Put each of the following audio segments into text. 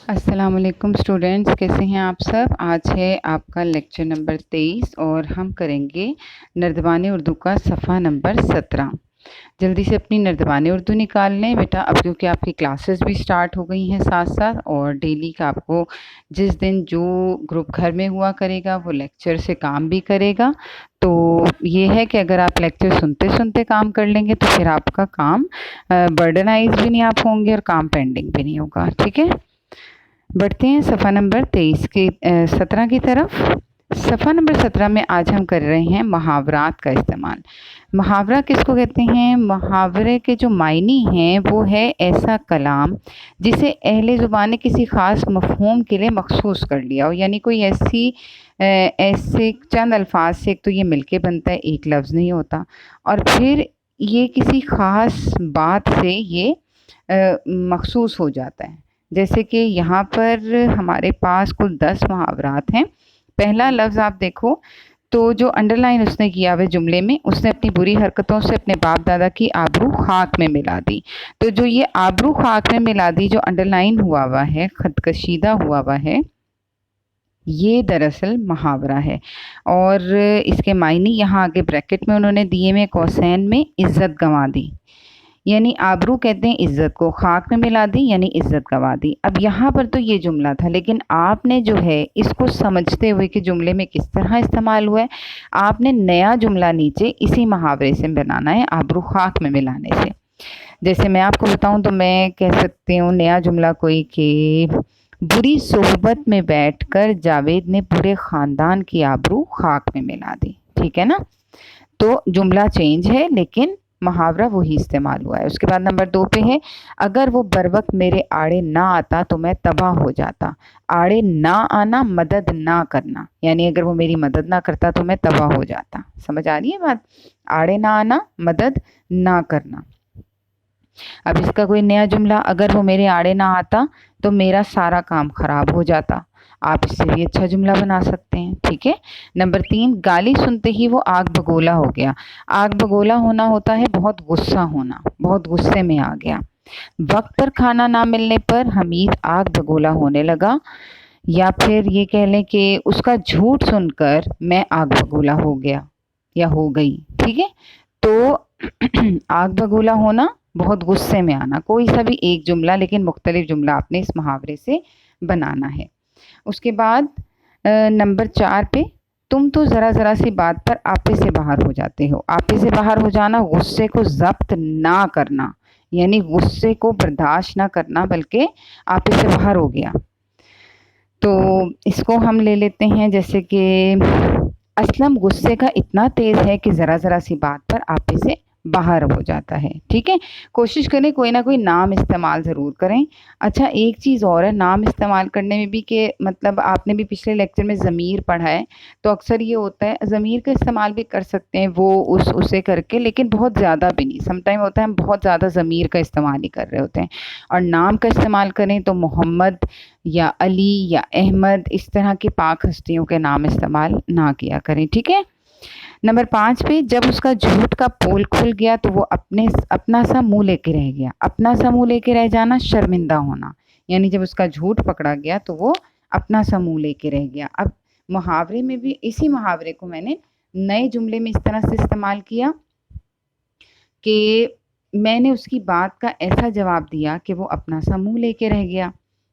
अस्सलाम वालेकुम स्टूडेंट्स, कैसे हैं आप सब। आज है आपका लेक्चर नंबर 23 और हम करेंगे नर्दबान उर्दू का सफ़ा नंबर 17। जल्दी से अपनी नर्दबान उर्दू निकाल लें बेटा, अब क्योंकि आपकी क्लासेस भी स्टार्ट हो गई हैं साथ साथ, और डेली का आपको जिस दिन जो ग्रुप घर में हुआ करेगा वो लेक्चर से काम भी करेगा। तो ये है कि अगर आप लेक्चर सुनते सुनते काम कर लेंगे तो फिर आपका काम बर्डनाइज भी नहीं आप होंगे और काम पेंडिंग भी नहीं होगा। ठीक है, बढ़ते हैं सफ़ा नंबर 23 की 17 की तरफ। सफ़ा नंबर 17 में आज हम कर रहे हैं मुहावरात का इस्तेमाल। मुहावरा किसको कहते हैं? मुहावरे के जो मायने हैं वो है ऐसा कलाम जिसे अहले ज़ुबान ने किसी ख़ास मफ़हूम के लिए मखसूस कर लिया हो, यानी कोई ऐसे चंद अल्फाज से एक तो ये मिलके बनता है, एक लफ्ज़ नहीं होता, और फिर ये किसी ख़ास बात से ये मखसूस हो जाता है। जैसे कि यहाँ पर हमारे पास कुल 10 मुहावरात हैं। पहला लफ्ज़ आप देखो तो जो अंडरलाइन उसने किया हुआ जुमले में, उसने अपनी बुरी हरकतों से अपने बाप दादा की आबरू खाक में मिला दी। तो जो ये आबरू खाक में मिला दी जो अंडरलाइन हुआ है, खदकशीदा हुआ है, ये दरअसल मुहावरा है। और इसके मायने यहाँ आगे ब्रैकेट में उन्होंने दिए में कौसैन में इज़्ज़त गंवा दी, यानी आबरू कहते हैं इज़्ज़त को, खाक में मिला दी यानी इज़्ज़त गंवा दी। अब यहाँ पर तो ये जुमला था, लेकिन आपने जो है इसको समझते हुए कि जुमले में किस तरह इस्तेमाल हुआ है, आपने नया जुमला नीचे इसी मुहावरे से बनाना है, आबरू खाक में मिलाने से। जैसे मैं आपको बताऊं तो मैं कह सकती हूँ नया जुमला कोई कि बुरी सोहबत में बैठकर जावेद ने पूरे ख़ानदान की आबरू खाक में मिला दी। ठीक है ना, तो जुमला चेंज है लेकिन मुहावरा वही इस्तेमाल हुआ है। उसके बाद नंबर 2 पे है, अगर वो बर वक्त मेरे आड़े ना आता तो मैं तबाह हो जाता। आड़े ना आना, मदद ना करना, यानी अगर वो मेरी मदद ना करता तो मैं तबाह हो जाता। समझ आ रही है बात? आड़े ना आना, मदद ना करना। अब इसका कोई नया जुमला, अगर वो मेरे आड़े ना आता तो मेरा सारा काम खराब हो जाता। आप इससे भी अच्छा जुमला बना सकते हैं। ठीक है, नंबर 3, गाली सुनते ही वो आग बगोला हो गया। आग बगोला होना होता है बहुत गुस्सा होना, बहुत गुस्से में आ गया। वक्त पर खाना ना मिलने पर हमीद आग बगोला होने लगा, या फिर ये कह लें कि उसका झूठ सुनकर मैं आग बगोला हो गया या हो गई। ठीक है, तो आग बगोला होना, बहुत गुस्से में आना, कोई सा भी एक जुमला, लेकिन मुख्तलिफ जुमला आपने इस मुहावरे से बनाना है। उसके बाद नंबर 4 पे, तुम तो ज़रा ज़रा सी बात पर आपे से बाहर हो जाते हो। आपे से बाहर हो जाना, गुस्से को ज़ब्त ना करना, यानी गुस्से को बर्दाश्त ना करना, बल्कि आपे से बाहर हो गया। तो इसको हम ले लेते हैं जैसे कि असलम गुस्से का इतना तेज़ है कि ज़रा ज़रा सी बात पर आपे से बाहर हो जाता है। ठीक है, कोशिश करें कोई ना कोई नाम इस्तेमाल ज़रूर करें। अच्छा, एक चीज़ और है नाम इस्तेमाल करने में भी कि मतलब आपने भी पिछले लेक्चर में ज़मीर पढ़ा है, तो अक्सर ये होता है ज़मीर का इस्तेमाल भी कर सकते हैं वो उसे करके, लेकिन बहुत ज़्यादा भी नहीं। समटाइम होता है हम बहुत ज़्यादा ज़मीर का इस्तेमाल ही कर रहे होते हैं। और नाम का इस्तेमाल करें तो मोहम्मद या अली या अहमद, इस तरह की पाक हस्तियों के नाम इस्तेमाल ना किया करें। ठीक है, नंबर 5 पे, जब उसका झूठ का पोल खुल गया तो वो अपना सा मुंह लेके रह गया। अपना सा मुंह लेके रह जाना, शर्मिंदा होना, यानी जब उसका झूठ पकड़ा गया तो वो अपना सा मुंह लेके रह गया। अब मुहावरे में भी इसी मुहावरे को मैंने नए जुमले में इस तरह से इस्तेमाल किया कि मैंने उसकी बात का ऐसा जवाब दिया कि वो अपना सा मुंह लेके रह गया,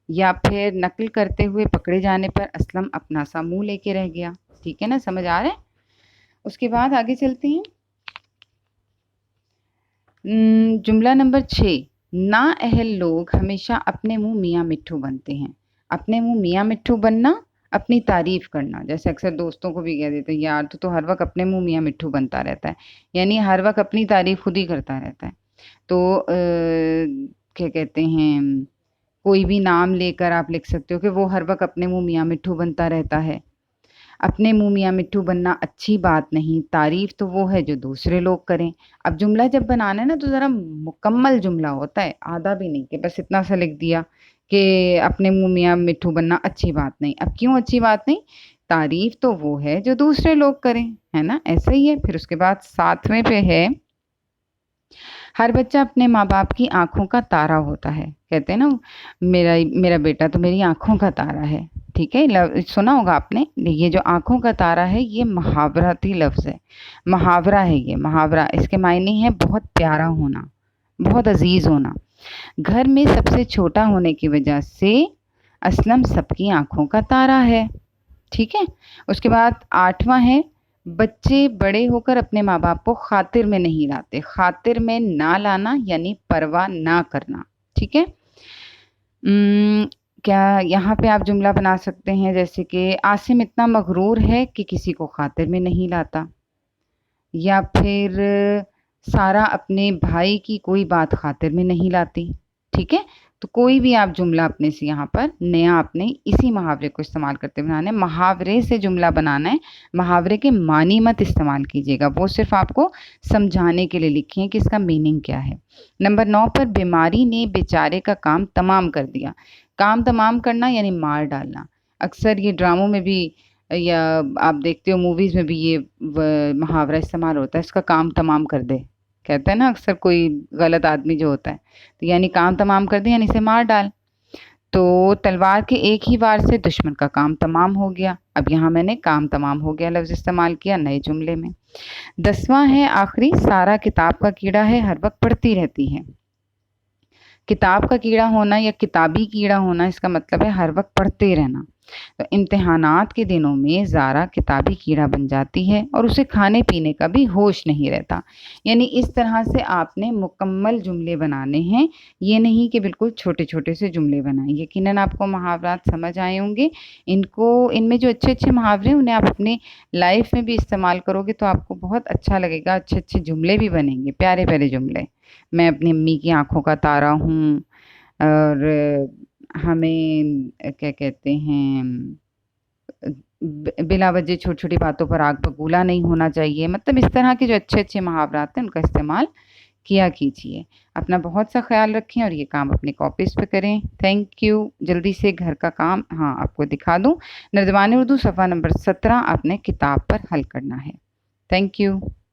या फिर नकल करते हुए पकड़े जाने पर असलम अपना सा मुंह लेके रह गया। ठीक है ना, समझ आ रहा है? उसके बाद आगे चलते हैं। जुमला नंबर 6, ना अहल लोग हमेशा अपने मुंह मियाँ मिट्ठू बनते हैं। अपने मुंह मियाँ मिट्ठू बनना, अपनी तारीफ करना, जैसे अक्सर दोस्तों को भी कह देते हैं यार तू तो हर वक्त अपने मुंह मियाँ मिट्ठू बनता रहता है, यानी हर वक्त अपनी तारीफ खुद ही करता रहता है। तो क्या कहते हैं, कोई भी नाम लेकर आप लिख सकते हो कि वो हर वक्त अपने मुंह मियाँ मिट्ठू बनता रहता है। अपने मुंह मियाँ मिट्ठू बनना अच्छी बात नहीं, तारीफ तो वो है जो दूसरे लोग करें। अब जुमला जब बनाना है ना तो ज़रा मुकम्मल जुमला होता है, आधा भी नहीं कि बस इतना सा लिख दिया कि अपने मुंह मियाँ मिट्ठू बनना अच्छी बात नहीं। अब क्यों अच्छी बात नहीं? तारीफ तो वो है जो दूसरे लोग करें, है ना, ऐसा ही है। फिर उसके बाद 7वें पे है, हर बच्चा अपने माँ बाप की आंखों का तारा होता है। کہتے ہیں نا میرا میرا بیٹا تو میری آنکھوں کا تارا ہے. ٹھیک ہے، سنا ہوگا آپ نے. یہ جو آنکھوں کا تارا ہے یہ محاورتی لفظ ہے، محاورہ ہے. یہ محاورہ، اس کے معنی ہے بہت پیارا ہونا، بہت عزیز ہونا. گھر میں سب سے چھوٹا ہونے کی وجہ سے اسلم سب کی آنکھوں کا تارا ہے. ٹھیک ہے. اس کے بعد 8واں ہے، بچے بڑے ہو کر اپنے ماں باپ کو خاطر میں نہیں لاتے. خاطر میں نہ لانا یعنی پرواہ نہ کرنا. ٹھیک ہے. کیا یہاں پہ آپ جملہ بنا سکتے ہیں جیسے کہ عاصم اتنا مغرور ہے کہ کسی کو خاطر میں نہیں لاتا، یا پھر سارا اپنے بھائی کی کوئی بات خاطر میں نہیں لاتی. ٹھیک ہے. تو کوئی بھی آپ جملہ اپنے سے یہاں پر نیا اپنے اسی محاورے کو استعمال کرتے بنانا ہے. محاورے سے جملہ بنانا ہے، محاورے کے معنی مت استعمال کیجیے گا، وہ صرف آپ کو سمجھانے کے لیے لکھیں کہ اس کا میننگ کیا ہے. نمبر 9 پر بیماری نے بیچارے کا کام تمام کر دیا. کام تمام کرنا یعنی مار ڈالنا. اکثر یہ ڈراموں میں بھی یا آپ دیکھتے ہو موویز میں بھی یہ محاورہ استعمال ہوتا ہے، اس کا کام تمام کر دے. کہتے ہیں نا اکثر کوئی غلط آدمی جو ہوتا ہے، تو یعنی کام تمام کر دے یعنی اسے مار ڈال. تو تلوار کے ایک ہی وار سے دشمن کا کام تمام ہو گیا. اب یہاں میں نے کام تمام ہو گیا لفظ استعمال کیا نئے جملے میں. 10واں ہے آخری، سارا کتاب کا کیڑا ہے، ہر وقت پڑھتی رہتی ہے. کتاب کا کیڑا ہونا یا کتابی کیڑا ہونا اس کا مطلب ہے ہر وقت پڑھتے رہنا. تو امتحانات کے دنوں میں زارا کتابی کیڑا بن جاتی ہے اور اسے کھانے پینے کا بھی ہوش نہیں رہتا. یعنی اس طرح سے آپ نے مکمل جملے بنانے ہیں، یہ نہیں کہ بالکل چھوٹے چھوٹے سے جملے بنائیں. یقیناً آپ کو محاورات سمجھ آئے ہوں گے. ان میں جو اچھے اچھے محاورے ہیں انہیں آپ اپنے لائف میں بھی استعمال کرو گے تو آپ کو بہت اچھا لگے گا. اچھے اچھے جملے بھی بنیں گے، پیارے پیارے جملے. میں اپنی امی کی آنکھوں کا تارا ہوں، اور ہمیں کیا کہتے ہیں بلا وجہ چھوٹی چھوٹی باتوں پر آگ بگولا نہیں ہونا چاہیے. مطلب اس طرح کے جو اچھے اچھے محاورات ہیں ان کا استعمال کیا کیجیے. اپنا بہت سا خیال رکھیں اور یہ کام اپنی کاپیز پہ کریں. Thank you. جلدی سے گھر کا کام آپ کو دکھا دوں. نردبان اردو صفحہ نمبر 17 آپ نے کتاب پر حل کرنا ہے. Thank you.